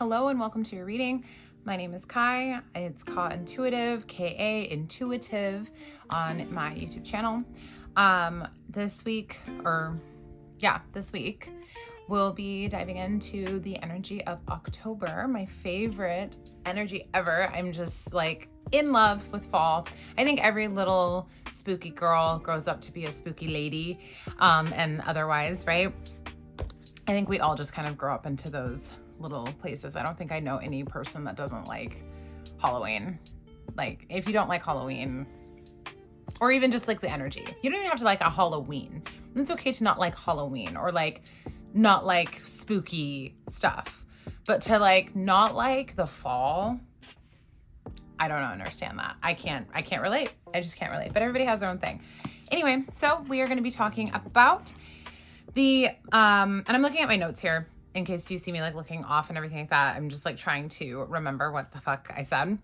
Hello and welcome to your reading. My name is Kai. It's Intuitive, K-A Intuitive on my YouTube channel. This week, we'll be diving into the energy of October, my favorite energy ever. I'm just like in love with fall. I think every little spooky girl grows up to be a spooky lady, and otherwise, right? I think we all just kind of grow up into those little places. I don't think I know any person that doesn't like Halloween. Like, if you don't like Halloween, or even just like the energy, you don't even have to like a Halloween. It's okay to not like Halloween or like not like spooky stuff, but to like not like the fall, I don't understand that. I can't relate. I just can't relate, but everybody has their own thing. Anyway, so we are going to be talking about the, and I'm looking at my notes here in case you see me like looking off and everything like that. I'm just like trying to remember what the fuck I said.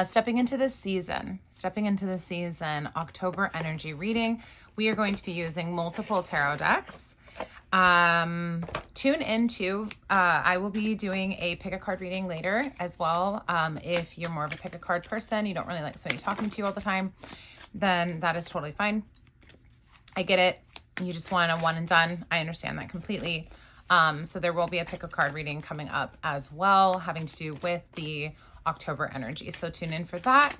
Stepping into the season, October energy reading. We are going to be using multiple tarot decks. Tune into, I will be doing a pick a card reading later as well. If you're more of a pick a card person, you don't really like somebody talking to you all the time, then that is totally fine. I get it. You just want a one and done. I understand that completely. So there will be a pick a card reading coming up as well, having to do with the October energy. So tune in for that.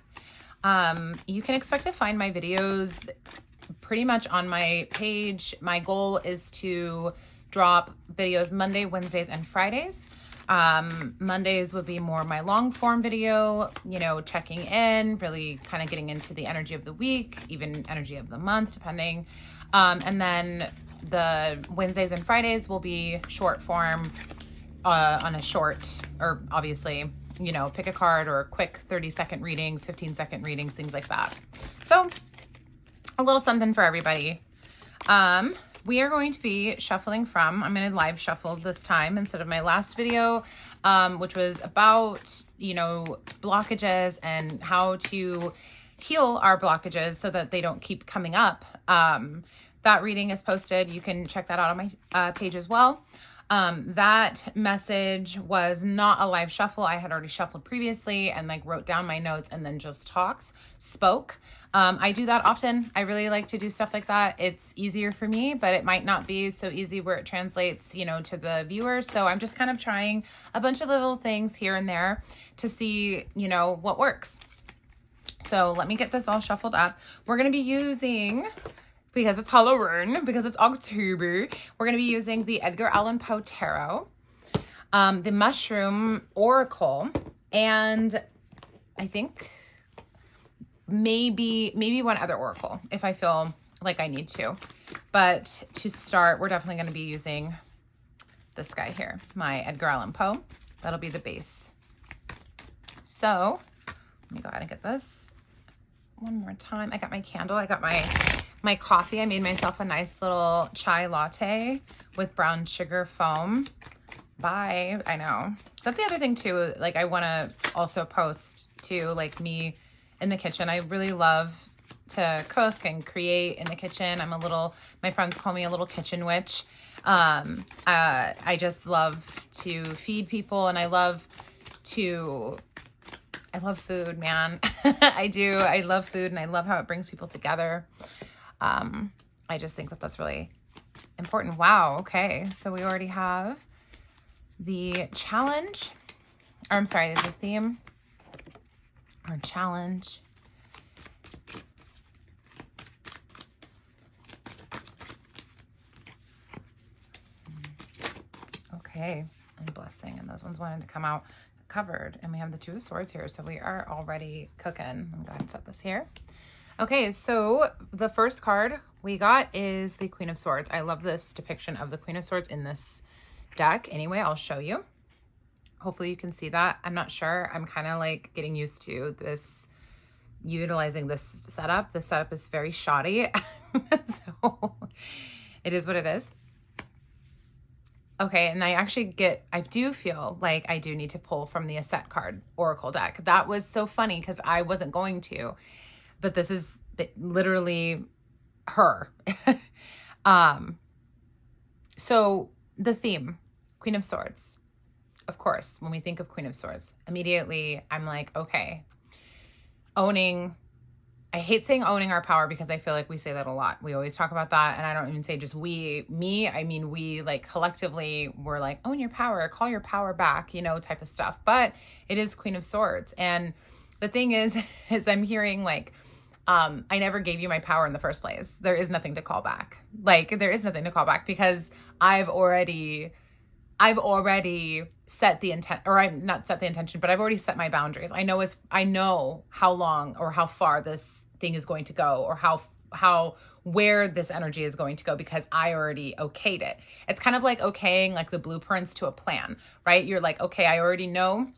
You can expect to find my videos pretty much on my page. My goal is to drop videos Monday, Wednesdays, and Fridays. Mondays would be more my long form video, checking in, really kind of getting into the energy of the week, even energy of the month, depending. And then the Wednesdays and Fridays will be short form, on a short, or obviously, pick a card or quick 30-second readings, 15-second readings, things like that. So a little something for everybody. We are going to be shuffling from, I'm going to live shuffle this time instead of my last video, which was about, blockages and how to heal our blockages so that they don't keep coming up. That reading is posted. You can check that out on my page as well. That message was not a live shuffle. I had already shuffled previously and like wrote down my notes and then just spoke. I do that often. I really like to do stuff like that. It's easier for me, but it might not be so easy where it translates, to the viewer. So I'm just kind of trying a bunch of little things here and there to see, what works. So let me get this all shuffled up. We're going to be using, because it's Halloween, because it's October, we're going to be using the Edgar Allan Poe Tarot, the Mushroom Oracle, and I think maybe one other oracle if I feel like I need to. But to start, we're definitely going to be using this guy here, my Edgar Allan Poe. That'll be the base. So let me go ahead and get this one more time. I got my candle. I got my coffee. I made myself a nice little chai latte with brown sugar foam. Bye. I know. That's the other thing too. Like, I want to also post too, like me in the kitchen. I really love to cook and create in the kitchen. My friends call me a little kitchen witch. I just love to feed people, and I love food, man. I do. I love food, and I love how it brings people together. I just think that that's really important. Wow. Okay. So we already have the challenge, or I'm sorry, the theme or challenge. Okay. And blessing. And those ones wanted to come out covered. And we have the Two of Swords here. So we are already cooking. I'm going to set this here. Okay, so the first card we got is the Queen of Swords. I love this depiction of the Queen of Swords in this deck. Anyway, I'll show you. Hopefully you can see that. I'm not sure. I'm kind of like getting used to this, utilizing this setup. The setup is very shoddy. So it is what it is. Okay, and I do feel like I do need to pull from the Aset card Oracle deck. That was so funny because I wasn't going to, but this is literally her. So the theme, Queen of Swords. of course, when we think of Queen of Swords, immediately I'm like, okay, owning, I hate saying owning our power because I feel like we say that a lot. We always talk about that. And I don't even say just me, I mean, we like collectively we're like, own your power, call your power back, type of stuff. But it is Queen of Swords. And the thing is I'm hearing like, I never gave you my power in the first place. There is nothing to call back. Like there is nothing to call back because I've already set the intent, or I'm not set the intention, but I've already set my boundaries. I know how long or how far this thing is going to go, or where this energy is going to go, because I already okayed it. It's kind of like okaying like the blueprints to a plan, right? You're like, okay, I already know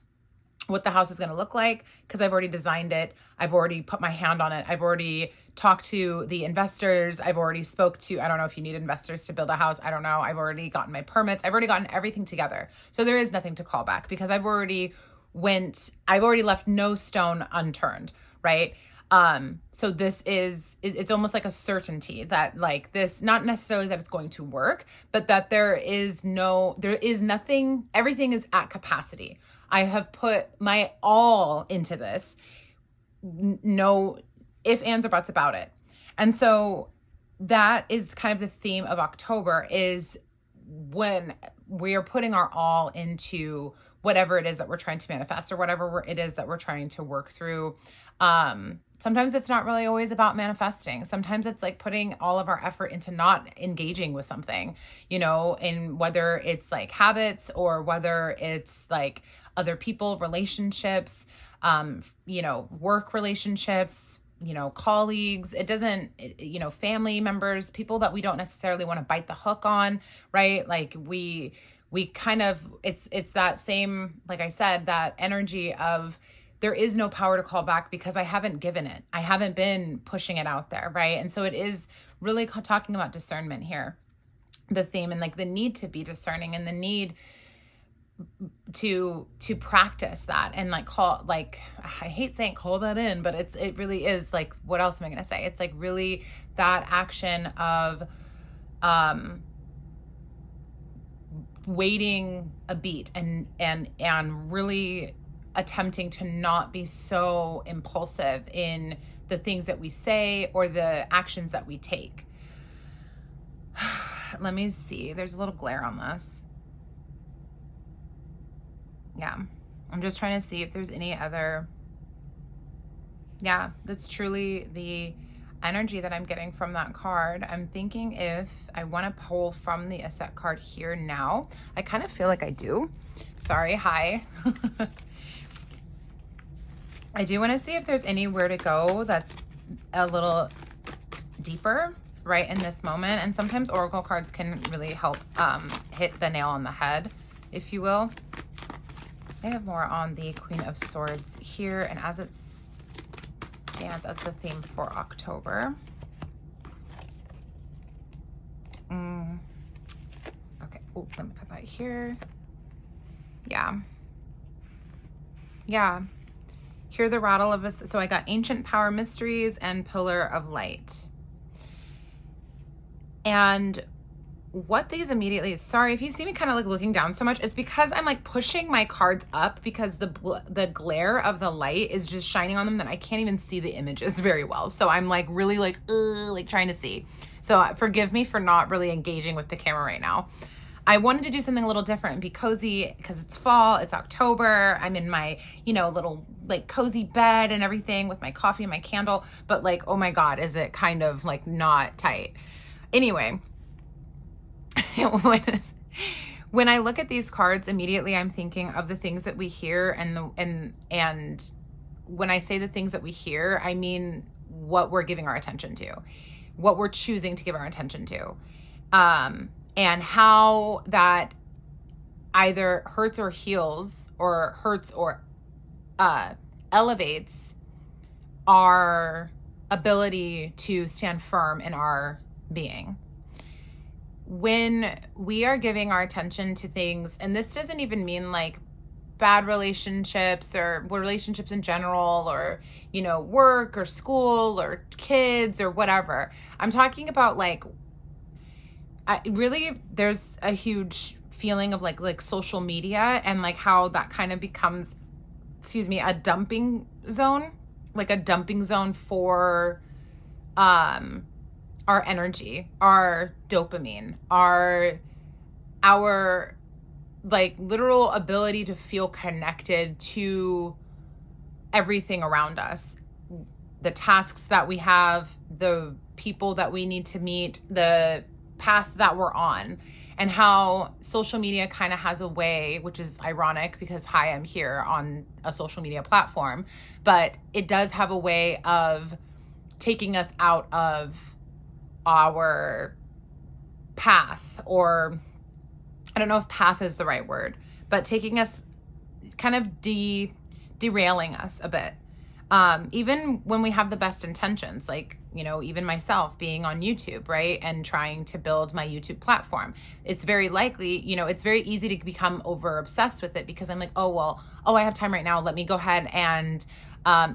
what the house is going to look like because I've already designed it. I've already put my hand on it. I've already talked to the investors. I've already spoke to, I don't know if you need investors to build a house. I don't know. I've already gotten my permits. I've already gotten everything together. So there is nothing to call back because I've already left no stone unturned, right? So it's almost like a certainty that like this, not necessarily that it's going to work, but that there is nothing, everything is at capacity. I have put my all into this. No ifs, ands, or buts about it. And so that is kind of the theme of October, is when we are putting our all into whatever it is that we're trying to manifest, or whatever it is that we're trying to work through. Sometimes it's not really always about manifesting. Sometimes it's like putting all of our effort into not engaging with something, and whether it's like habits or whether it's like other people, relationships, work relationships, colleagues, family members, people that we don't necessarily want to bite the hook on, right? Like we kind of, it's that same, like I said, that energy of there is no power to call back because I haven't given it. I haven't been pushing it out there, right? And so it is really talking about discernment here, the theme, and like the need to be discerning and the need to practice that and like I hate saying call that in, but it really is like, what else am I going to say? It's like really that action of waiting a beat and really attempting to not be so impulsive in the things that we say or the actions that we take. Let me see. There's a little glare on this. Yeah. I'm just trying to see if there's any other. Yeah, that's truly the energy that I'm getting from that card. I'm thinking if I want to pull from the Asset card here now. I kind of feel like I do. Sorry. Hi. I do want to see if there's anywhere to go that's a little deeper right in this moment. And sometimes oracle cards can really help hit the nail on the head, if you will. I have more on the Queen of Swords here, and as it stands as the theme for October. Okay, oh, let me put that here. Yeah. Hear the rattle of us. So I got Ancient Power Mysteries and Pillar of Light. And what these immediately, sorry if you see me kind of like looking down so much, it's because I'm like pushing my cards up because the glare of the light is just shining on them that I can't even see the images very well. So I'm like really like trying to see. So forgive me for not really engaging with the camera right now. I wanted to do something a little different and be cozy because it's fall, it's October. I'm in my, little like cozy bed and everything with my coffee and my candle, but like, oh my God, is it kind of like not tight? Anyway, when I look at these cards, immediately I'm thinking of the things that we hear, and when I say the things that we hear, I mean what we're giving our attention to, what we're choosing to give our attention to, and how that either hurts or heals, or hurts or elevates our ability to stand firm in our being. When we are giving our attention to things, and this doesn't even mean like bad relationships or relationships in general, or, work or school or kids or whatever. I'm talking about like, there's a huge feeling of like social media and like how that kind of becomes, a dumping zone, like a dumping zone for our energy, our dopamine, our like literal ability to feel connected to everything around us, the tasks that we have, the people that we need to meet, the path that we're on, and how social media kind of has a way, which is ironic because hi, I'm here on a social media platform, but it does have a way of taking us out of our path, or I don't know if path is the right word, but taking us kind of derailing us a bit. Even when we have the best intentions, like, even myself being on YouTube, right? And trying to build my YouTube platform. It's very likely, it's very easy to become over obsessed with it because I'm like, I have time right now. Let me go ahead and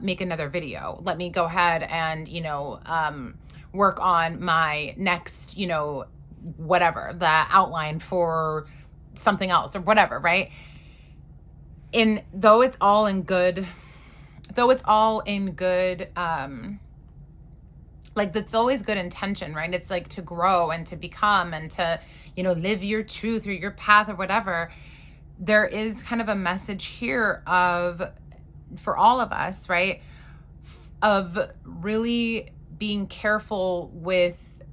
make another video. Let me go ahead and, work on my next, whatever, the outline for something else or whatever, right? And though it's all in good, like that's always good intention, right? It's like to grow and to become and to, live your truth or your path or whatever. There is kind of a message here for all of us, right? Of really being careful with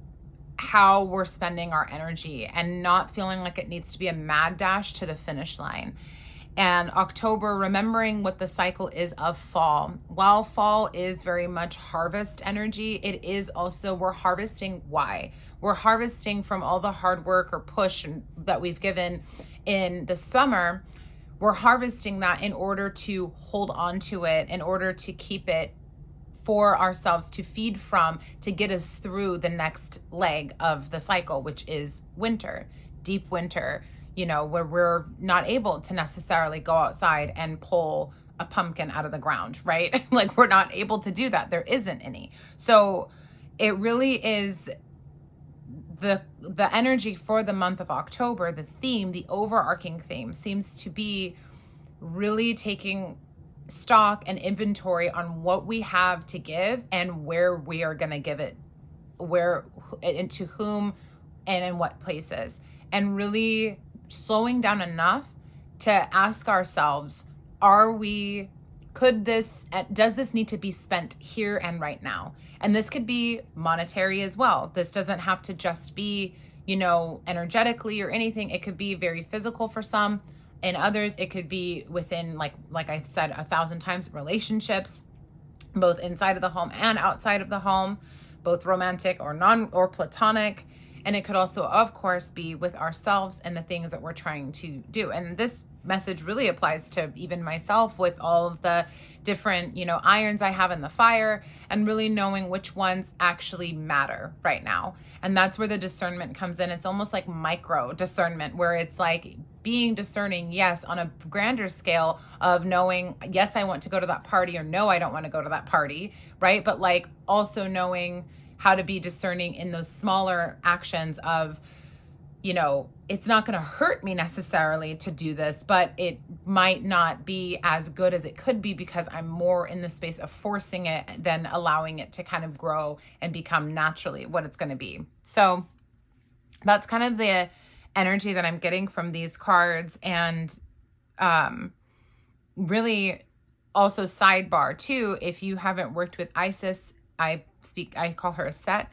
how we're spending our energy and not feeling like it needs to be a mad dash to the finish line. And October, remembering what the cycle is of fall. While fall is very much harvest energy, it is also, we're harvesting why? We're harvesting from all the hard work or push that we've given in the summer. We're harvesting that in order to hold on to it, in order to keep it for ourselves to feed from, to get us through the next leg of the cycle, which is winter, deep winter, where we're not able to necessarily go outside and pull a pumpkin out of the ground, right? Like we're not able to do that. There isn't any. So it really is the energy for the month of October, the theme, the overarching theme seems to be really taking stock and inventory on what we have to give and where we are going to give it, where and to whom and in what places, and really slowing down enough to ask ourselves, does this need to be spent here and right now? And this could be monetary as well. This doesn't have to just be, energetically or anything. It could be very physical for some. In others, it could be within, like I've said 1,000 times, relationships, both inside of the home and outside of the home, both romantic or platonic. And it could also, of course, be with ourselves and the things that we're trying to do. And this message really applies to even myself with all of the different, irons I have in the fire, and really knowing which ones actually matter right now. And that's where the discernment comes in. It's almost like micro discernment, where it's like being discerning, yes, on a grander scale of knowing, yes, I want to go to that party, or no, I don't want to go to that party, right? But like also knowing how to be discerning in those smaller actions of, it's not going to hurt me necessarily to do this, but it might not be as good as it could be because I'm more in the space of forcing it than allowing it to kind of grow and become naturally what it's going to be. So that's kind of the energy that I'm getting from these cards. And really also sidebar too, if you haven't worked with Isis, I call her a Set,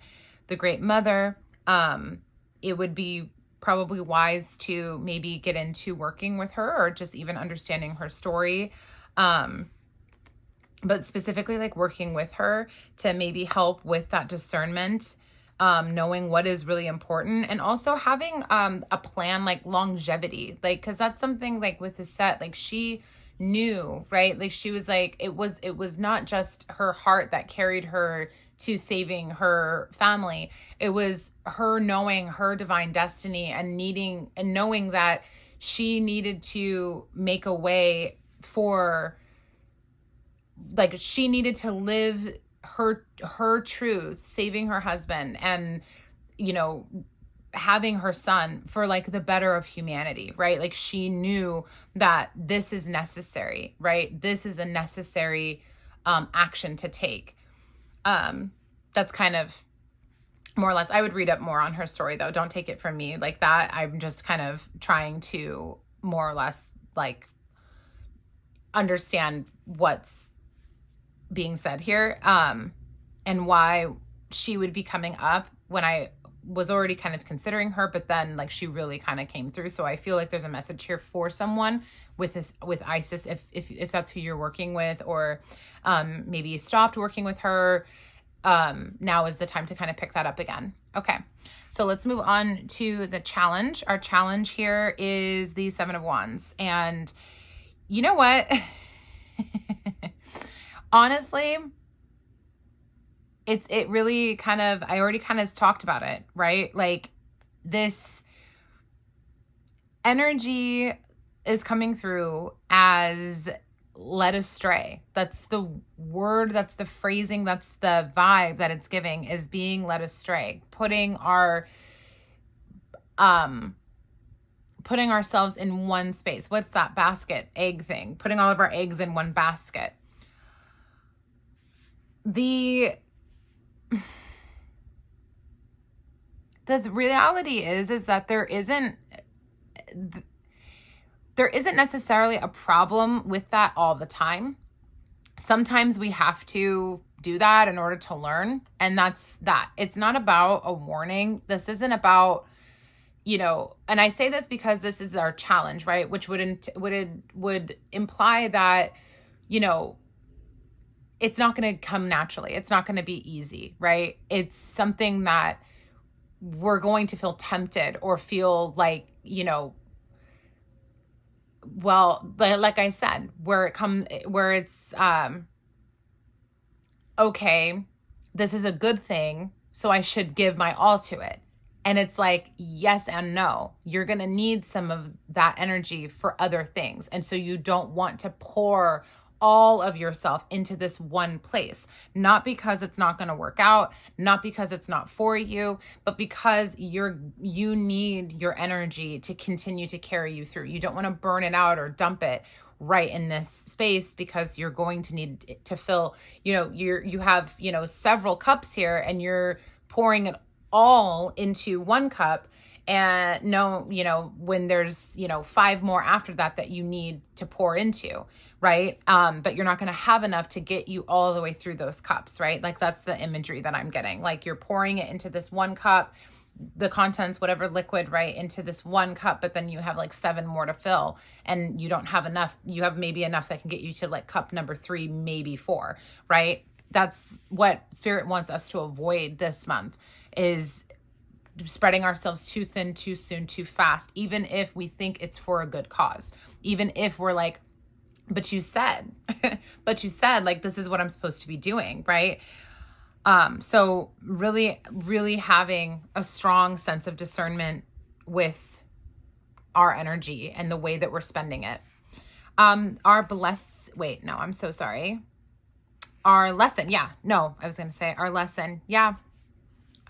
the Great Mother. It would be probably wise to maybe get into working with her or just even understanding her story. But specifically like working with her to maybe help with that discernment, knowing what is really important, and also having a plan, like longevity, like, cause that's something like with the Set, like she knew, right? Like she was like, it was not just her heart that carried her to saving her family. It was her knowing her divine destiny and knowing that she needed to make a way for, like, she needed to live her truth, saving her husband and, having her son for like the better of humanity, right? Like she knew that this is necessary, right? This is a necessary action to take. That's kind of more or less, I would read up more on her story though. Don't take it from me like that. I'm just kind of trying to more or less like understand what's being said here, and why she would be coming up when I was already kind of considering her, but then like she really kind of came through. So I feel like there's a message here for someone with this, with Isis, if that's who you're working with, or maybe you stopped working with her. Now is the time to kind of pick that up again. Okay. So let's move on to the challenge. Our challenge here is the 7 of Wands. And you know what? Honestly, it really kind of, I already kind of talked about it, right? Like this energy is coming through as led astray. That's the word, that's the phrasing, that's the vibe that it's giving, is being led astray, putting ourselves in one space. What's that basket egg thing? Putting all of our eggs in one basket. The reality is that there isn't necessarily a problem with that all the time. Sometimes we have to do that in order to learn. And that's that. It's not about a warning. This isn't about, and I say this because this is our challenge, right? Which would imply that, it's not going to come naturally. It's not going to be easy, right? It's something that we're going to feel tempted or feel like, well, but like I said, where it's, okay, this is a good thing, so I should give my all to it. And it's like, yes and no. You're going to need some of that energy for other things. And so you don't want to pour all of yourself into this one place, not because it's not going to work out, not because it's not for you, but because you need your energy to continue to carry you through. You don't want to burn it out or dump it right in this space, because you're going to need it to fill, you have, several cups here, and you're pouring it all into one cup. And when there's, 5 more after that you need to pour into, right? But you're not going to have enough to get you all the way through those cups, right? Like that's the imagery that I'm getting. Like you're pouring it into this one cup, the contents, whatever liquid, right, into this one cup, but then you have like 7 more to fill, and you don't have enough. You have maybe enough that can get you to like cup number 3, maybe 4, right? That's what Spirit wants us to avoid this month, is spreading ourselves too thin, too soon, too fast, even if we think it's for a good cause, even if we're like, but you said like, this is what I'm supposed to be doing. Right. So really, really having a strong sense of discernment with our energy and the way that we're spending it. Our lesson. Yeah. No, I was going to say our lesson. Yeah.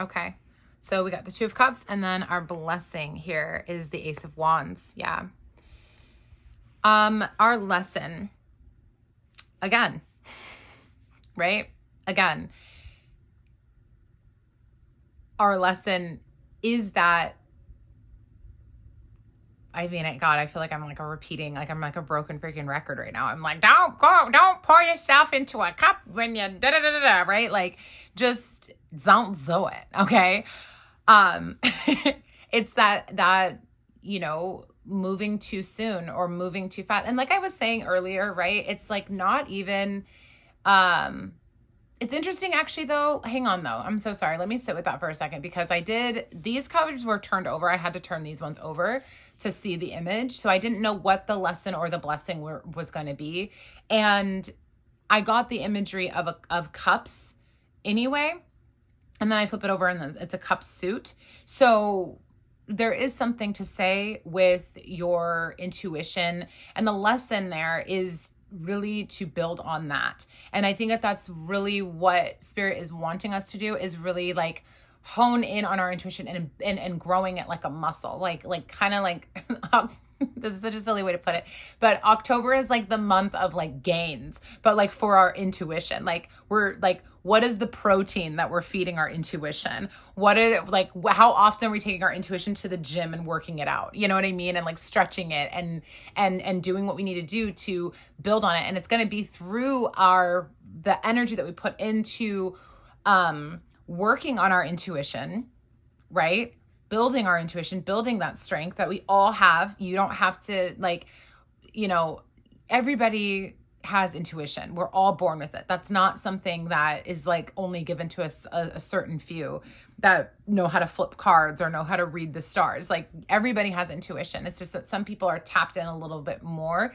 Okay. So we got the 2 of Cups, and then our blessing here is the Ace of Wands. Yeah. Our lesson, again, right? Again, our lesson is that, I mean, God, I feel like I'm like I'm like a broken freaking record right now. I'm like, don't pour yourself into a cup when you right? Like, just don't do it. Okay. It's that, moving too soon or moving too fast. And like I was saying earlier, right? It's like not even, it's interesting actually though. Hang on though. I'm so sorry. Let me sit with that for a second, because these cards were turned over. I had to turn these ones over to see the image. So I didn't know what the lesson or the blessing was going to be. And I got the imagery of cups anyway. And then I flip it over and then it's a cup suit. So there is something to say with your intuition, and the lesson there is really to build on that. And I think that that's really what Spirit is wanting us to do, is really like hone in on our intuition and growing it like a muscle, like kind of like, this is such a silly way to put it, but October is like the month of like gains, but like for our intuition, like we're like, what is the protein that we're feeding our intuition? What are like, how often are we taking our intuition to the gym and working it out? You know what I mean? And like stretching it and doing what we need to do to build on it. And it's going to be through the energy that we put into, working on our intuition, right? Building our intuition, building that strength that we all have. You don't have to like, everybody has intuition. We're all born with it. That's not something that is like only given to us a certain few that know how to flip cards or know how to read the stars. Like everybody has intuition. It's just that some people are tapped in a little bit more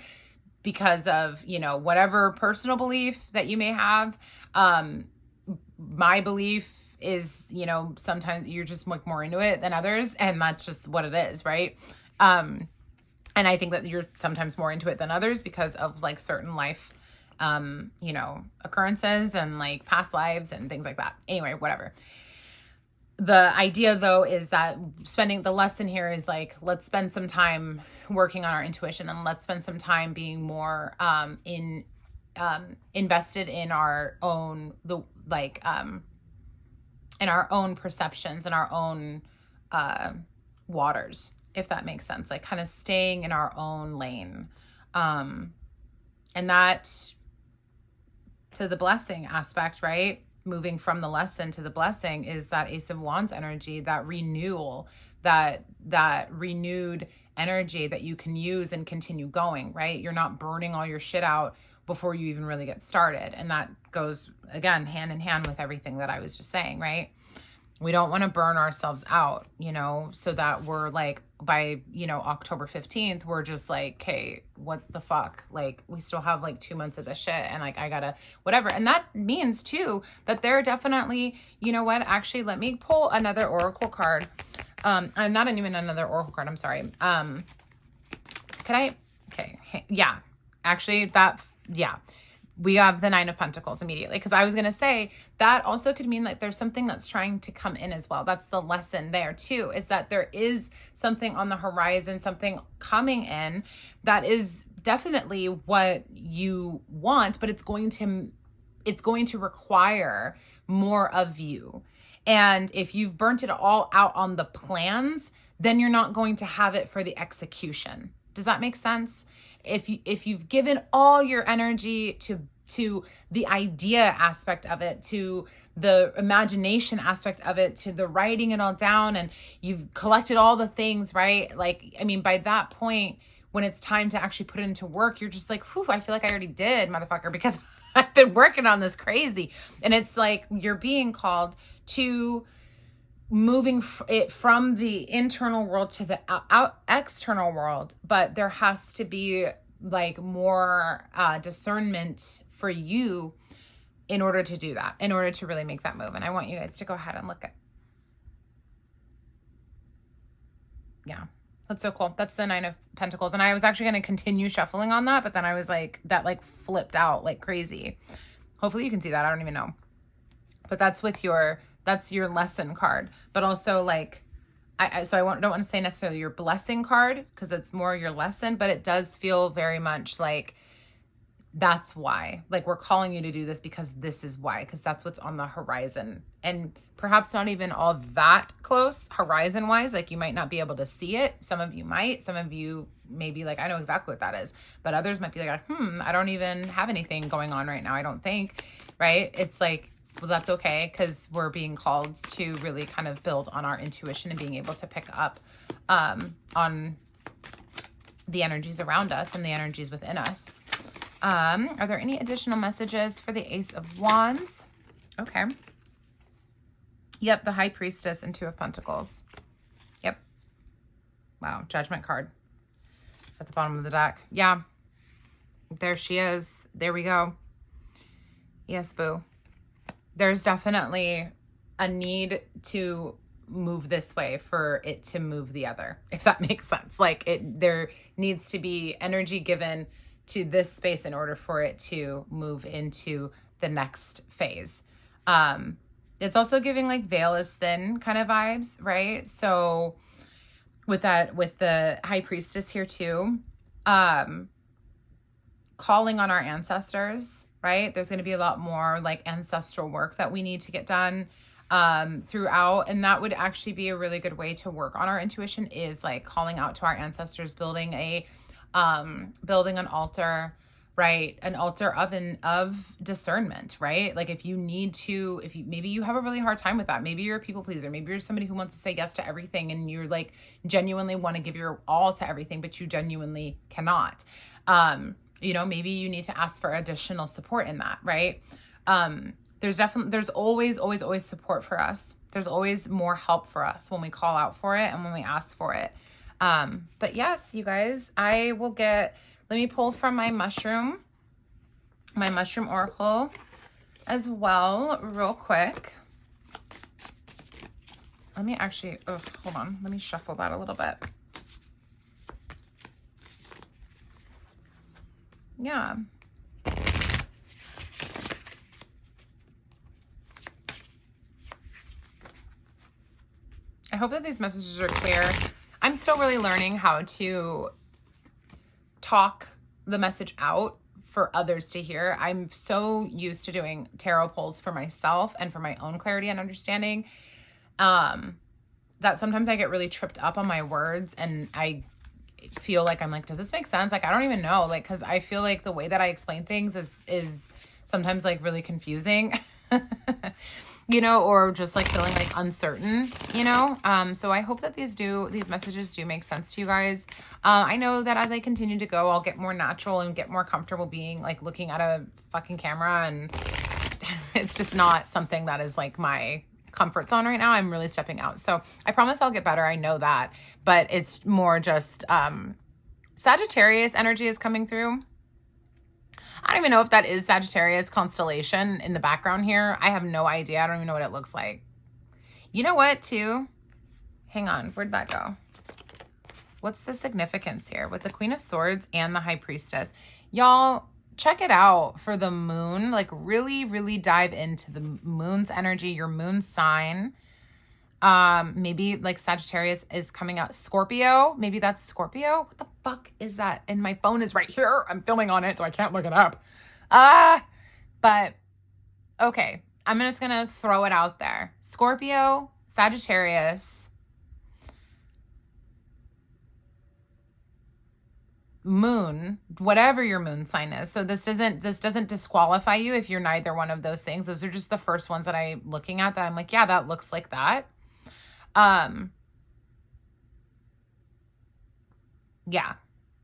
because of, whatever personal belief that you may have. My belief is, sometimes you're just like more into it than others, and that's just what it is, right? And I think that you're sometimes more into it than others because of like certain life, occurrences and like past lives and things like that. Anyway, whatever. The idea though is that the lesson here is like, let's spend some time working on our intuition, and let's spend some time being more invested in our own, in our own perceptions and our own waters, if that makes sense, like kind of staying in our own lane. And that to the blessing aspect, right? Moving from the lesson to the blessing is that Ace of Wands energy, that renewal, that renewed energy that you can use and continue going, right? You're not burning all your shit out before you even really get started. And that goes, again, hand in hand with everything that I was just saying, right? We don't want to burn ourselves out, so that we're like, by, October 15th, we're just like, hey, what the fuck? Like, we still have like 2 months of this shit, and like, I gotta, whatever. And that means too, that there are definitely, actually, let me pull another oracle card. Not even another oracle card, I'm sorry. Yeah, actually we have the Nine of Pentacles immediately, because I was going to say that also could mean like there's something that's trying to come in as well. That's the lesson there too, is that there is something on the horizon, something coming in that is definitely what you want, but it's going to require more of you. And if you've burnt it all out on the plans, then you're not going to have it for the execution. Does that make sense? If you've given all your energy to the idea aspect of it, to the imagination aspect of it, to the writing it all down, and you've collected all the things, right? Like, I mean, by that point, when it's time to actually put it into work, you're just like, whew, I feel like I already did, motherfucker, because I've been working on this crazy. And it's like, you're being called to moving it from the internal world to the external world, but there has to be like more discernment for you in order to do that, in order to really make that move. And I want you guys to go ahead and look at, yeah, that's so cool. That's the Nine of Pentacles. And I was actually going to continue shuffling on that, but then I was like, that like flipped out like crazy. Hopefully you can see that. I don't even know, but that's your lesson card, but also like, don't want to say necessarily your blessing card, because it's more your lesson, but it does feel very much like that's why, like, we're calling you to do this because this is why, because that's what's on the horizon, and perhaps not even all that close horizon wise. Like, you might not be able to see it. Some of you might, some of you may be like, I know exactly what that is, but others might be like, I don't even have anything going on right now, I don't think, right? It's like, well, that's okay, because we're being called to really kind of build on our intuition and being able to pick up on the energies around us and the energies within us. Are there any additional messages for the Ace of Wands? Okay. Yep, the High Priestess and Two of Pentacles. Yep. Wow, Judgment card at the bottom of the deck. Yeah, there she is. There we go. Yes, boo. There's definitely a need to move this way for it to move the other, if that makes sense. Like, there needs to be energy given to this space in order for it to move into the next phase. It's also giving like veil is thin kind of vibes, right? So with that, with the high priestess here too, calling on our ancestors, right? There's going to be a lot more like ancestral work that we need to get done throughout. And that would actually be a really good way to work on our intuition, is like calling out to our ancestors, building an altar, right? An altar of discernment, right? Like if you maybe you have a really hard time with that. Maybe you're a people pleaser. Maybe you're somebody who wants to say yes to everything and you're like genuinely want to give your all to everything, but you genuinely cannot. Maybe you need to ask for additional support in that, right? There's always support for us. There's always more help for us when we call out for it and when we ask for it. But yes, you guys, let me pull from my mushroom oracle as well, real quick. Let me actually, hold on. Let me shuffle that a little bit. Yeah. I hope that these messages are clear. I'm still really learning how to talk the message out for others to hear. I'm so used to doing tarot pulls for myself and for my own clarity and understanding, that sometimes I get really tripped up on my words, and I feel like I'm like, does this make sense? Like, I don't even know. Like, cause I feel like the way that I explain things is sometimes like really confusing, or just like feeling like uncertain, So I hope that these messages do make sense to you guys. I know that as I continue to go, I'll get more natural and get more comfortable being like looking at a fucking camera, and it's just not something that is like my comfort zone right now. I'm really stepping out. So I promise I'll get better. I know that, but it's more just, Sagittarius energy is coming through. I don't even know if that is Sagittarius constellation in the background here. I have no idea. I don't even know what it looks like. You know what, too? Hang on. Where'd that go? What's the significance here with the Queen of Swords and the High Priestess? Y'all, check it out for the moon. Like really, really dive into the moon's energy, your moon sign. Maybe like Sagittarius is coming out. Scorpio, maybe that's Scorpio. What the fuck is that? And my phone is right here. I'm filming on it, so I can't look it up. But okay. I'm just going to throw it out there. Scorpio, Sagittarius, moon, whatever your moon sign is. So this doesn't disqualify you if you're neither one of those things. Those are just the first ones that I'm looking at that I'm like, yeah, that looks like that. Yeah,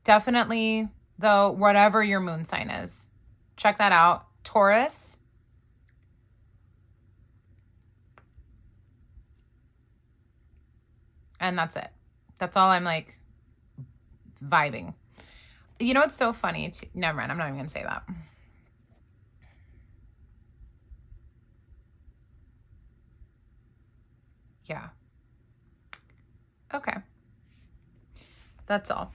definitely though, whatever your moon sign is, check that out. Taurus, and that's it. That's all I'm like vibing. You know, it's so funny. Never mind. I'm not even going to say that. Yeah. Okay. That's all.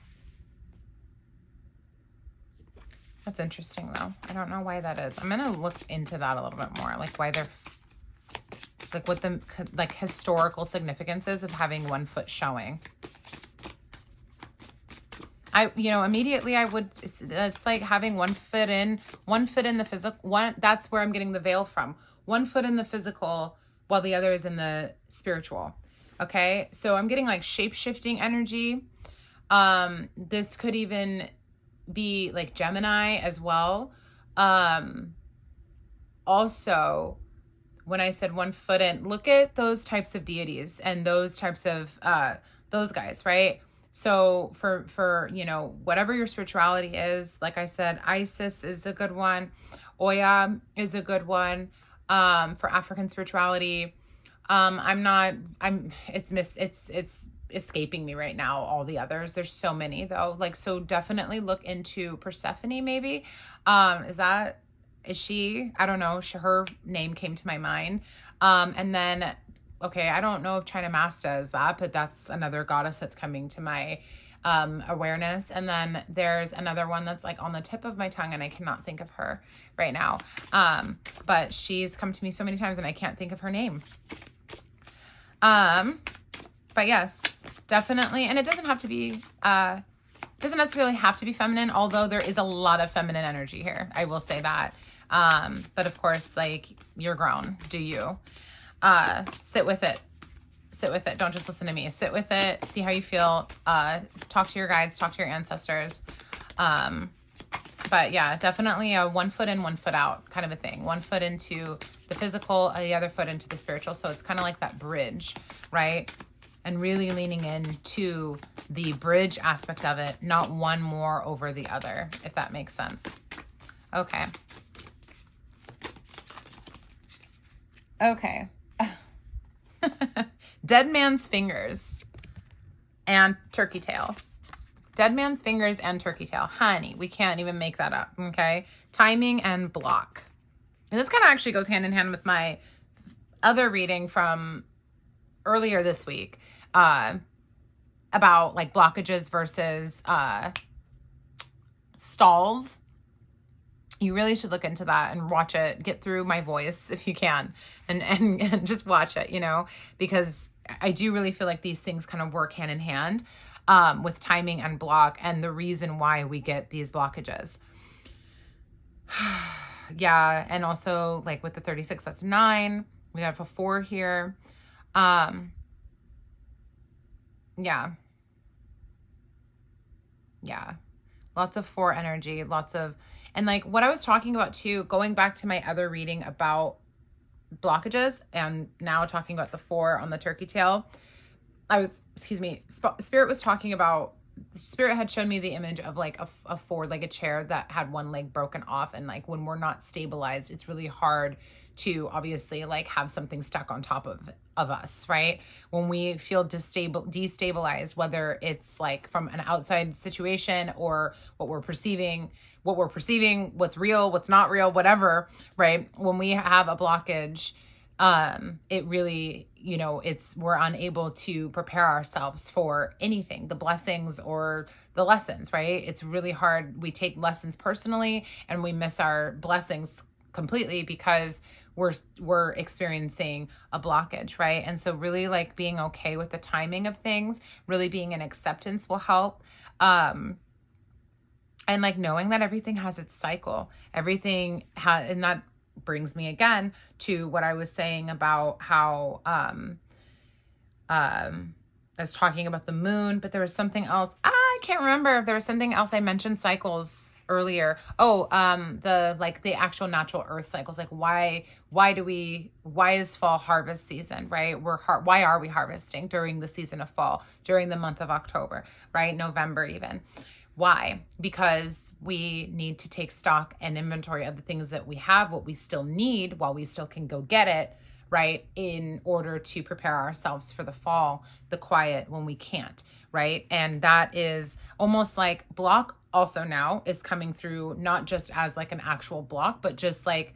That's interesting though. I don't know why that is. I'm going to look into that a little bit more. Like why they're like what the like historical significance is of having one foot showing. Immediately I would, it's like having one foot in the physical, that's where I'm getting the veil from. One foot in the physical while the other is in the spiritual. Okay. So I'm getting like shape-shifting energy. This could even be like Gemini as well. Also, when I said one foot in, look at those types of deities and those types of, those guys, right? So for whatever your spirituality is, like I said, Isis is a good one. Oya is a good one. For African spirituality. It's escaping me right now. All the others, there's so many though. Like, so definitely look into Persephone maybe. Is she, I don't know. Her name came to my mind. And then, okay, I don't know if China Masta is that, but that's another goddess that's coming to my awareness. And then there's another one that's like on the tip of my tongue and I cannot think of her right now. But she's come to me so many times and I can't think of her name. But yes, definitely. And it doesn't have to be, doesn't necessarily have to be feminine, although there is a lot of feminine energy here. I will say that. But of course, like, you're grown. Do you? Sit with it. Sit with it. Don't just listen to me. Sit with it. See how you feel. Talk to your guides. Talk to your ancestors. But yeah, definitely a 1 foot in, 1 foot out kind of a thing. 1 foot into the physical, the other foot into the spiritual. So it's kind of like that bridge, right? And really leaning into the bridge aspect of it, not one more over the other, if that makes sense. Okay. Okay. Dead man's fingers and turkey tail. Dead man's fingers and turkey tail. Honey, we can't even make that up, okay? Timing and block. And this kind of actually goes hand in hand with my other reading from earlier this week about like blockages versus stalls. You really should look into that and watch it. Get through my voice if you can, and just watch it, you know, because I do really feel like these things kind of work hand in hand with timing and block and the reason why we get these blockages. Yeah. And also like with the 36, that's 9. We have a 4 here. Yeah. Yeah. Lots of 4 energy, lots of, and like what I was talking about too, going back to my other reading about blockages and now talking about the 4 on the turkey tail, Spirit was talking about, Spirit had shown me the image of like a 4-legged chair that had one leg broken off. And like when we're not stabilized, it's really hard to obviously like have something stuck on top of us, right? When we feel destabilized, whether it's like from an outside situation or what we're perceiving, what's real, what's not real, whatever, right? When we have a blockage, it really, you know, we're unable to prepare ourselves for anything, the blessings or the lessons, right? It's really hard. We take lessons personally and we miss our blessings completely because we're experiencing a blockage, right? And so really like being okay with the timing of things, really being in acceptance will help. And like knowing that everything has its cycle, and that brings me again to what I was saying about how, I was talking about the moon, but there was something else. I can't remember if there was something else. I mentioned cycles earlier. Oh, the actual natural earth cycles. Like why is fall harvest season, right? Why are we harvesting during the season of fall, during the month of October, right? November even. Why? Because we need to take stock and inventory of the things that we have, what we still need while we still can go get it, right? In order to prepare ourselves for the fall, the quiet when we can't, right? And that is almost like block also now is coming through, not just as like an actual block, but just like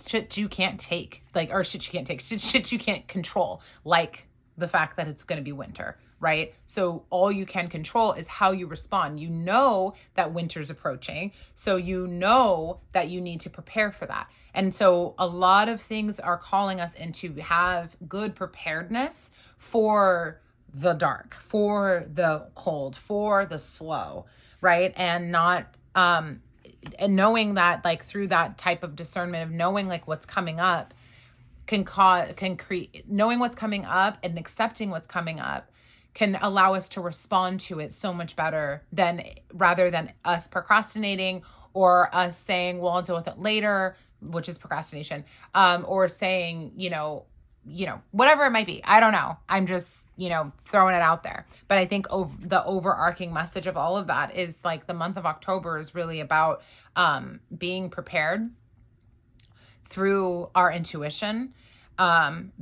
shit you can't take, shit you can't control, like the fact that it's going to be winter, right? So all you can control is how you respond. You know that winter's approaching, so you know that you need to prepare for that. And so a lot of things are calling us into have good preparedness for the dark, for the cold, for the slow, right? And not, and knowing that like through that type of discernment of knowing like what's coming up can create, knowing what's coming up and accepting what's coming up can allow us to respond to it so much better rather than us procrastinating or us saying, well, I'll deal with it later, which is procrastination, or saying, whatever it might be. I don't know. I'm just, throwing it out there. But I think the overarching message of all of that is like the month of October is really about being prepared through our intuition,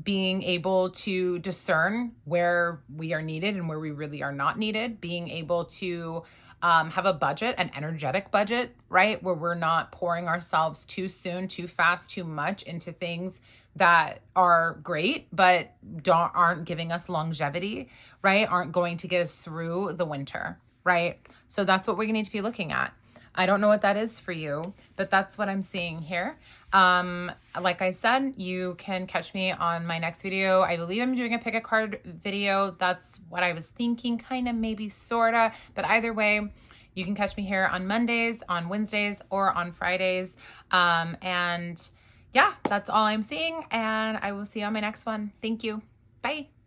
being able to discern where we are needed and where we really are not needed, being able to have a budget, an energetic budget, right? Where we're not pouring ourselves too soon, too fast, too much into things that are great, but aren't giving us longevity, right? Aren't going to get us through the winter, right? So that's what we need to be looking at. I don't know what that is for you, but that's what I'm seeing here. Like I said, you can catch me on my next video. I believe I'm doing a pick a card video. That's what I was thinking, kind of, maybe, sorta. But either way, you can catch me here on Mondays, on Wednesdays, or on Fridays. And yeah, that's all I'm seeing. And I will see you on my next one. Thank you. Bye.